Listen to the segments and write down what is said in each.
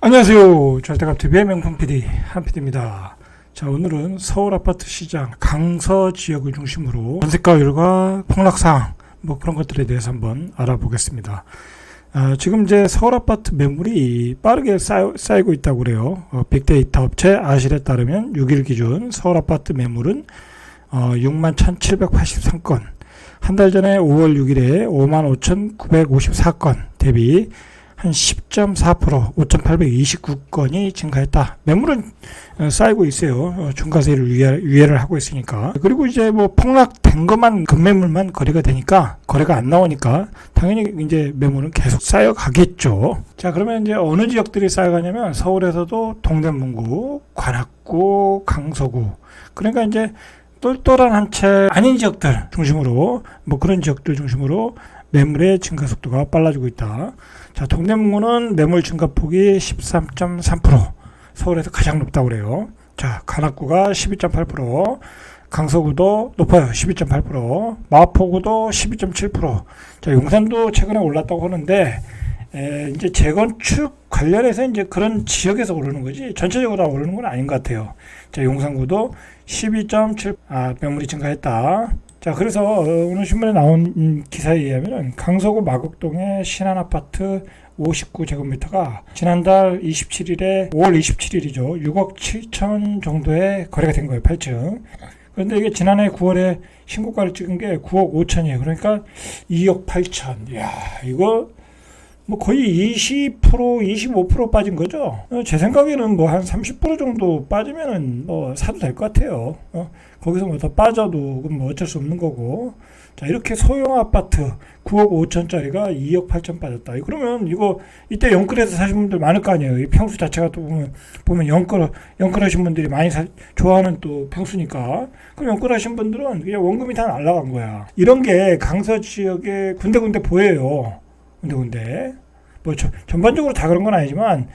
안녕하세요. 절대값TV의 명품 PD 한PD입니다. 자, 오늘은 서울 아파트 시장 강서 지역을 중심으로 전세가율과 폭락사항 그런 것들에 대해서 한번 알아보겠습니다. 지금 이제 서울 아파트 매물이 빠르게 쌓이고 있다고 그래요. 빅데이터 업체 아실에 따르면 6일 기준 서울 아파트 매물은 61,783건, 한 달 전에 5월 6일에 55,954건 대비 한 10.4%, 5,829건이 증가했다. 매물은 쌓이고 있어요. 중과세를 유예를 하고 있으니까. 그리고 이제 폭락된 것만, 급매물만 거래가 되니까, 거래가 안 나오니까, 당연히 이제 매물은 계속 쌓여가겠죠. 자, 그러면 이제 어느 지역들이 쌓여가냐면, 서울에서도 동대문구, 관악구, 강서구. 그러니까 이제 똘똘한 한 채 아닌 지역들 중심으로, 그런 지역들 중심으로 매물의 증가 속도가 빨라지고 있다. 자, 동대문구는 매물 증가폭이 13.3%, 서울에서 가장 높다고 그래요. 자, 관악구가 12.8%, 강서구도 높아요. 12.8%, 마포구도 12.7%. 자, 용산도 최근에 올랐다고 하는데, 이제 재건축 관련해서 이제 그런 지역에서 오르는 거지, 전체적으로 오르는 건 아닌 것 같아요. 자, 용산구도 12.7%, 매물이 증가했다. 자, 그래서 오늘 신문에 나온 기사에 의하면 강서구 마곡동의 신한아파트 59제곱미터가 지난달 27일에 5월 27일이죠. 6억 7천 정도에 거래가 된 거예요. 8층. 그런데 이게 지난해 9월에 신고가를 찍은 게 9억 5천이에요. 그러니까 2억 8천. 이야, 이거 거의 20%, 25% 빠진 거죠. 제 생각에는 한 30% 정도 빠지면은 사도 될 것 같아요. 거기서 더 빠져도 어쩔 수 없는 거고. 자, 이렇게 소형 아파트 9억 5천짜리가 2억 8천 빠졌다. 그러면 이때 영끌에서 사신 분들 많을 거 아니에요. 이 평수 자체가 또 보면 영끌하신 분들이 많이 좋아하는 또 평수니까. 그럼 영끌하신 분들은 그냥 원금이 다 날라간 거야. 이런 게 강서 지역에 군데군데 보여요. 군데. 전반적으로 다 그런 건 아니지만,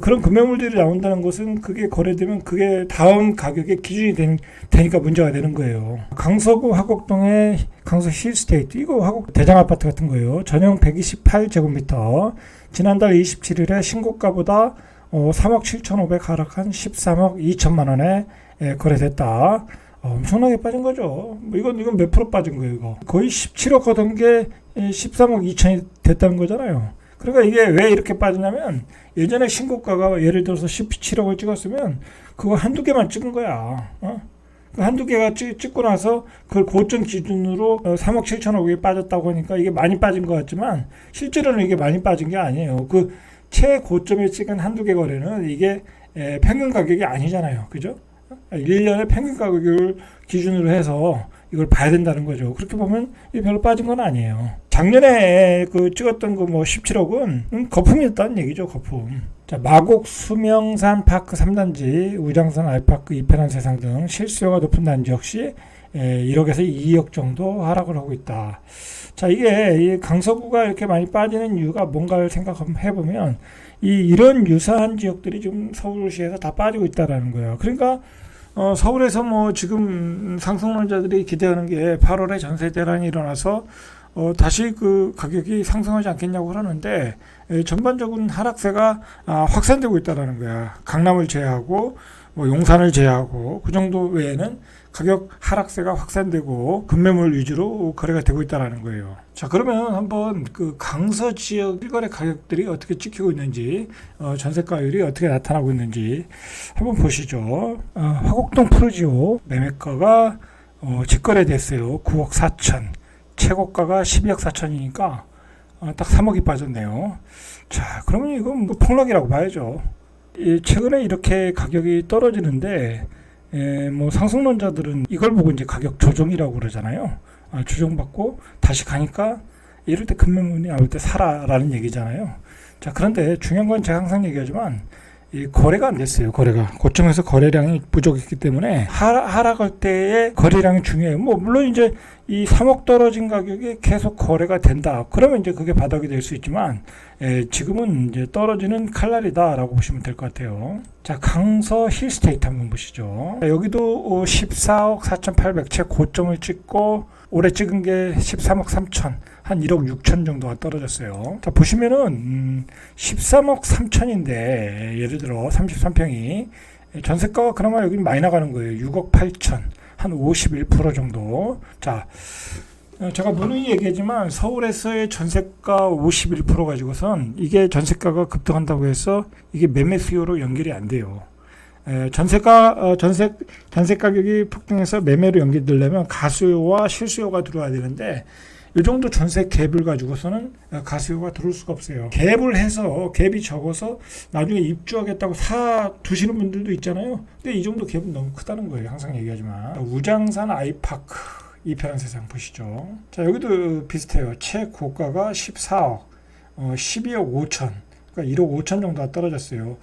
그런 금매물들이 나온다는 것은 그게 거래되면 그게 다음 가격의 기준이 되니까 문제가 되는 거예요. 강서구 화곡동의 강서 힐스테이트, 이거 화곡 대장 아파트 같은 거예요. 전용 128제곱미터. 지난달 27일에 신고가보다 3억 7,500 하락한 13억 2천만 원에 거래됐다. 엄청나게 빠진 거죠. 이건 몇 프로 빠진 거예요, 이거. 거의 17억 하던 게 13억 2천이 됐다는 거잖아요. 그러니까 이게 왜 이렇게 빠지냐면, 예전에 신고가가 예를 들어서 17억을 찍었으면 그거 한두 개만 찍은 거야. 한두 개가 찍고 나서 그걸 고점 기준으로 3억 7천억이 빠졌다고 하니까 이게 많이 빠진 것 같지만, 실제로는 이게 많이 빠진 게 아니에요. 그 최고점에 찍은 한두 개 거래는 이게 평균 가격이 아니잖아요. 그죠? 1년의 평균 가격을 기준으로 해서 이걸 봐야 된다는 거죠. 그렇게 보면 별로 빠진 건 아니에요. 작년에 찍었던 17억은 거품이었다는 얘기죠. 거품. 자, 마곡 수명산 파크 3단지, 우장산 알파크 이편한 세상 등 실수요가 높은 단지 역시 1억에서 2억 정도 하락을 하고 있다. 자, 이게 강서구가 이렇게 많이 빠지는 이유가 뭔가를 생각해보면 이런 유사한 지역들이 좀 서울시에서 다 빠지고 있다라는 거예요. 그러니까 서울에서 지금 상승론자들이 기대하는 게 8월에 전세 대란이 일어나서 다시 그 가격이 상승하지 않겠냐고 그러는데, 전반적인 하락세가 확산되고 있다라는 거야. 강남을 제외하고 용산을 제외하고 그 정도 외에는 가격 하락세가 확산되고 급매물 위주로 거래가 되고 있다라는 거예요. 자, 그러면 한번 강서 지역 일거래 가격들이 어떻게 찍히고 있는지, 전세가율이 어떻게 나타나고 있는지 한번 보시죠. 화곡동 프루지오 매매가가 직거래됐어요. 9억 4천. 최고가가 12억 4천이니까 딱 3억이 빠졌네요. 자, 그러면 이건 폭락이라고 봐야죠. 최근에 이렇게 가격이 떨어지는데, 상승론자들은 이걸 보고 이제 가격 조정이라고 그러잖아요. 조정받고 다시 가니까 이럴 때 급매물이 나올 때 사라라는 얘기잖아요. 자, 그런데 중요한 건 제가 항상 얘기하지만, 이 거래가 안 됐어요. 거래가 고점에서 거래량이 부족했기 때문에 하락할 때의 거래량이 중요해요. 물론 이제 이 3억 떨어진 가격이 계속 거래가 된다. 그러면 이제 그게 바닥이 될 수 있지만, 지금은 이제 떨어지는 칼날이다라고 보시면 될 것 같아요. 자, 강서 힐스테이트 한번 보시죠. 여기도 14억 4,800채 고점을 찍고 올해 찍은 게 13억 3천. 한 1억 6천 정도가 떨어졌어요. 자, 보시면은 13억 3천인데 예를 들어 33평이 전세가가 그나마 여기 많이 나가는 거예요. 6억 8천, 한 51% 정도. 자, 제가 누누이 얘기하지만 서울에서의 전세가 51% 가지고선 이게 전세가가 급등한다고 해서 이게 매매 수요로 연결이 안 돼요. 전세 가격이 폭등해서 매매로 연결되려면 가수요와 실수요가 들어와야 되는데 이 정도 전세 갭을 가지고서는 가수요가 들어올 수가 없어요. 갭을 해서 갭이 적어서 나중에 입주하겠다고 사 두시는 분들도 있잖아요. 근데 이 정도 갭은 너무 크다는 거예요. 항상 얘기하지만. 우장산 아이파크 이편한 세상 보시죠. 자, 여기도 비슷해요. 최고가가 14억, 12억 5천, 그러니까 1억 5천 정도가 떨어졌어요.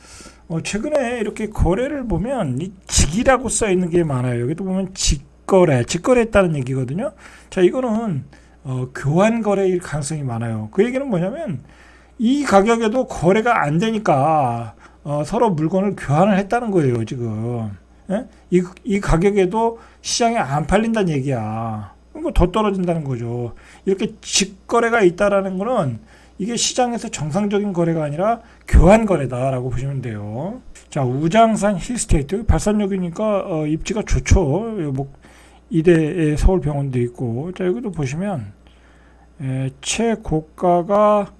최근에 이렇게 거래를 보면 이 직이라고 써 있는 게 많아요. 여기도 보면 직거래했다는 얘기거든요. 자, 이거는 교환 거래일 가능성이 많아요. 그 얘기는 뭐냐면 이 가격에도 거래가 안 되니까 서로 물건을 교환을 했다는 거예요, 지금. 예? 이 가격에도 시장에 안 팔린다는 얘기야. 그럼 더 떨어진다는 거죠. 이렇게 직거래가 있다라는 거는 이게 시장에서 정상적인 거래가 아니라 교환 거래다라고 보시면 돼요. 자, 우장산 힐스테이트 발산역이니까 입지가 좋죠. 이대에 서울병원도 있고. 자, 여기도 보시면 최고가가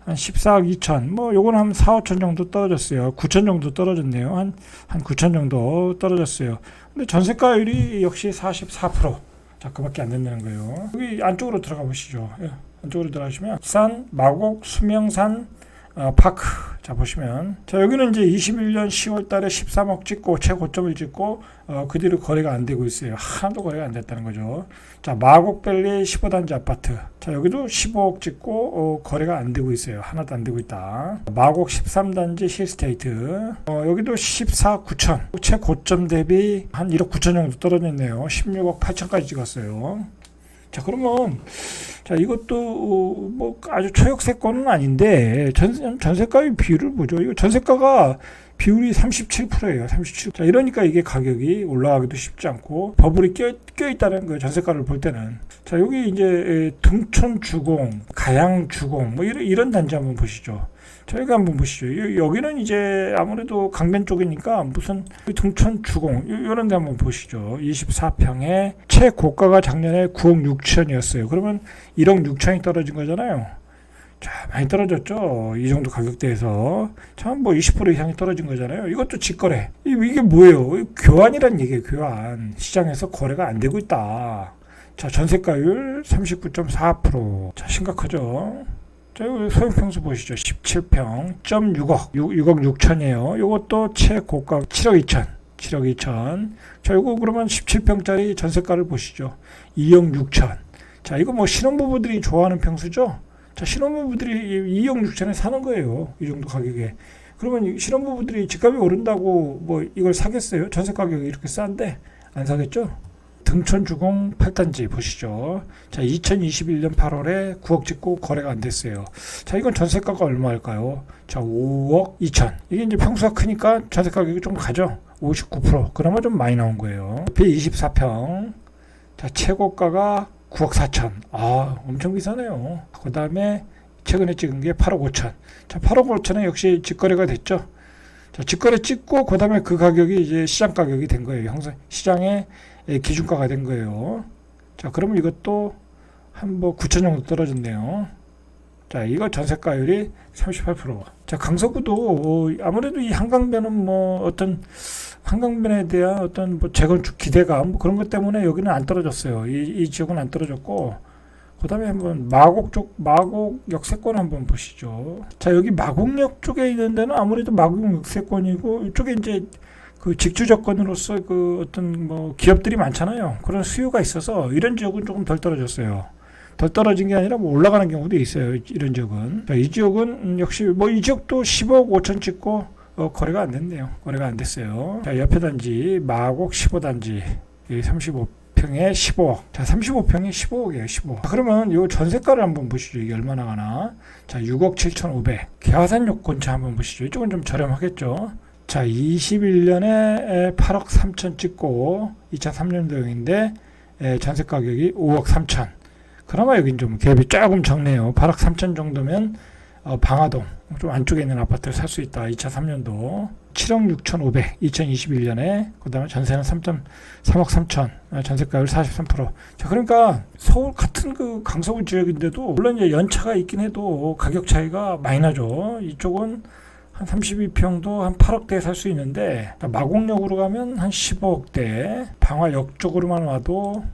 한 14억 2천, 요거는 한 4, 5천 정도 떨어졌어요. 9천 정도 떨어졌네요. 한 9천 정도 떨어졌어요. 근데 전세가율이 역시 44%. 자, 그밖에 안 된다는 거예요. 여기 안쪽으로 들어가 보시죠. 안쪽으로 들어가시면 산, 마곡, 수명산, 파크. 자, 보시면. 자, 여기는 이제 21년 10월 달에 13억 찍고, 최고점을 찍고, 그 뒤로 거래가 안 되고 있어요. 하나도 거래가 안 됐다는 거죠. 자, 마곡밸리 15단지 아파트. 자, 여기도 15억 찍고, 거래가 안 되고 있어요. 하나도 안 되고 있다. 마곡 13단지 힐스테이트. 여기도 14, 9천. 최고점 대비 한 1억 9천 정도 떨어졌네요. 16억 8천까지 찍었어요. 자, 그러면 자, 이것도 아주 초역세권은 아닌데 전세가의 비율을 보죠. 이거 전세가가 비율이 37%예요. 37%. 자, 이러니까 이게 가격이 올라가기도 쉽지 않고 버블이 껴 있다는 거예요. 전세가를 볼 때는. 자, 여기 이제 등촌 주공, 가양 주공 이런 단지 한번 보시죠. 자, 여기 한번 보시죠. 여기는 이제 아무래도 강변 쪽이니까 무슨 등촌 주공 이런 데 한번 보시죠. 24평에 최고가가 작년에 9억 6천이었어요. 그러면 1억 6천이 떨어진 거잖아요. 자, 많이 떨어졌죠. 이 정도 가격대에서. 참 20% 이상이 떨어진 거잖아요. 이것도 직거래. 이게 뭐예요? 교환이란 얘기예요. 교환. 시장에서 거래가 안 되고 있다. 자, 전세가율 39.4%. 자, 심각하죠. 자, 여기 소형평수 보시죠. 17평, 6억 6천이에요. 요것도 최고가 7억 2천. 자, 요거 그러면 17평짜리 전세가를 보시죠. 2억 6천. 자, 이거 신혼부부들이 좋아하는 평수죠? 자, 신혼부부들이 2억 6천에 사는 거예요. 이 정도 가격에. 그러면 신혼부부들이 집값이 오른다고 이걸 사겠어요? 전세 가격이 이렇게 싼데 안 사겠죠? 등촌주공 8단지 보시죠. 자, 2021년 8월에 9억 찍고 거래가 안 됐어요. 자, 이건 전세가가 얼마일까요? 자, 5억 2천. 이게 이제 평수가 크니까 전세 가격이 좀 가죠. 59%. 그나마 좀 많이 나온 거예요. B24평. 자, 최고가가 9억 4천. 엄청 비싸네요. 그 다음에 최근에 찍은 게 8억 5천. 자, 8억 5천에 역시 직거래가 됐죠. 자, 직거래 찍고 그 다음에 그 가격이 이제 시장 가격이 된 거예요. 항상 시장의 기준가가 된 거예요. 자, 그러면 이것도 한 9천 정도 떨어졌네요. 자, 이거 전세가율이 38%. 자, 강서구도 아무래도 이 한강변은 어떤 한강변에 대한 어떤 재건축 기대감 그런 것 때문에 여기는 안 떨어졌어요. 이 지역은 안 떨어졌고, 그 다음에 한번 마곡 역세권 한번 보시죠. 자, 여기 마곡역 쪽에 있는 데는 아무래도 마곡 역세권이고, 이쪽에 이제 그 직주 조건으로서 어떤 기업들이 많잖아요. 그런 수요가 있어서 이런 지역은 조금 덜 떨어졌어요. 덜 떨어진 게 아니라 올라가는 경우도 있어요. 이런 지역은. 자, 이 지역은 역시 이 지역도 10억 5천 찍고 거래가 안 됐네요. 거래가 안 됐어요. 자, 옆에 단지 마곡 15단지 35평에 15억. 자, 35평에 15억이에요. 15억. 자, 그러면 이 전세가를 한번 보시죠. 이게 얼마나 가나. 자, 6억 7,500. 계화산역 근처 한번 보시죠. 이쪽은 좀 저렴하겠죠. 자, 21년에 8억 3천 찍고 2003년도형인데 전세 가격이 5억 3천. 그 그나마 여긴 좀 갭이 조금 적네요. 8억 3천 정도면 방화동 좀 안쪽에 있는 아파트를 살 수 있다. 2003년도 7억 6,500 2021년에 그 다음에 전세는 3억 3천 전세가율 43%. 자, 그러니까 서울 같은 그 강서구 지역인데도 물론 이제 연차가 있긴 해도 가격 차이가 많이 나죠. 이쪽은 한 32평도 한 8억대에 살 수 있는데 마곡역으로 가면 한 15억대, 방화역 쪽으로만 와도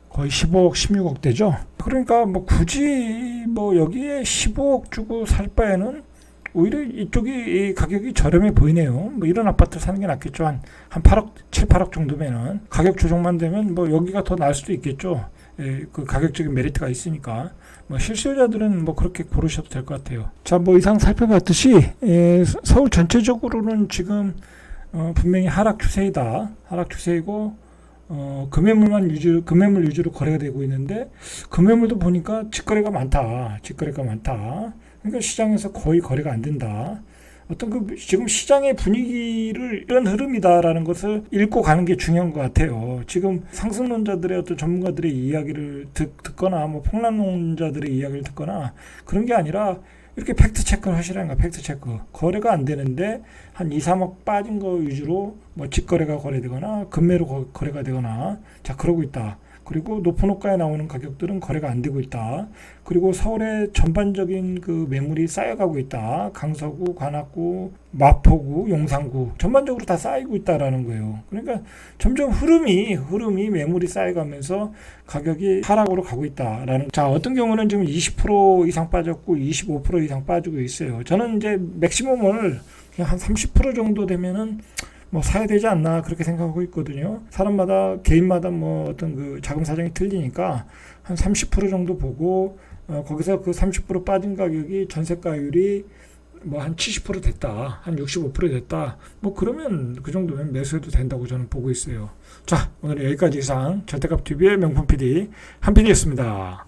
거의 15억, 16억대죠. 그러니까 뭐 굳이 뭐 여기에 15억 주고 살 바에는 오히려 이쪽이 가격이 저렴해 보이네요. 뭐 이런 아파트 사는 게 낫겠죠. 한 8억, 7, 8억 정도면은 가격 조정만 되면 뭐 여기가 더 나을 수도 있겠죠. 그 가격적인 메리트가 있으니까. 뭐 실수요자들은 뭐 그렇게 고르셔도 될 것 같아요. 자, 뭐 이상 살펴봤듯이 서울 전체적으로는 지금 분명히 하락 추세이다. 하락 추세이고 금매물 위주로 거래가 되고 있는데 금매물도 보니까 직거래가 많다. 그러니까 시장에서 거의 거래가 안 된다. 어떤 그 지금 시장의 분위기를 이런 흐름이다라는 것을 읽고 가는 게 중요한 것 같아요. 지금 상승론자들의 어떤 전문가들의 이야기를 듣거나 뭐 폭락론자들의 이야기를 듣거나 그런 게 아니라 이렇게 팩트 체크를 하시라는 거야. 팩트 체크. 거래가 안 되는데 한 2, 3억 빠진 거 위주로 뭐 직거래가 거래되거나 금매로 거래가 되거나 자, 그러고 있다. 그리고 높은 호가에 나오는 가격들은 거래가 안 되고 있다. 그리고 서울의 전반적인 그 매물이 쌓여가고 있다. 강서구, 관악구, 마포구, 용산구 전반적으로 다 쌓이고 있다라는 거예요. 그러니까 점점 흐름이 매물이 쌓여가면서 가격이 하락으로 가고 있다라는. 자, 어떤 경우는 지금 20% 이상 빠졌고 25% 이상 빠지고 있어요. 저는 이제 맥시멈을 그냥 한 30% 정도 되면은 뭐 사야 되지 않나 그렇게 생각하고 있거든요. 사람마다 개인마다 뭐 어떤 그 자금 사정이 틀리니까 한 30% 정도 보고 거기서 그 30% 빠진 가격이 전세가율이 뭐 한 70% 됐다, 한 65% 됐다. 뭐 그러면 그 정도면 매수해도 된다고 저는 보고 있어요. 자, 오늘 여기까지 이상 절대값 TV의 명품 PD 한 PD였습니다.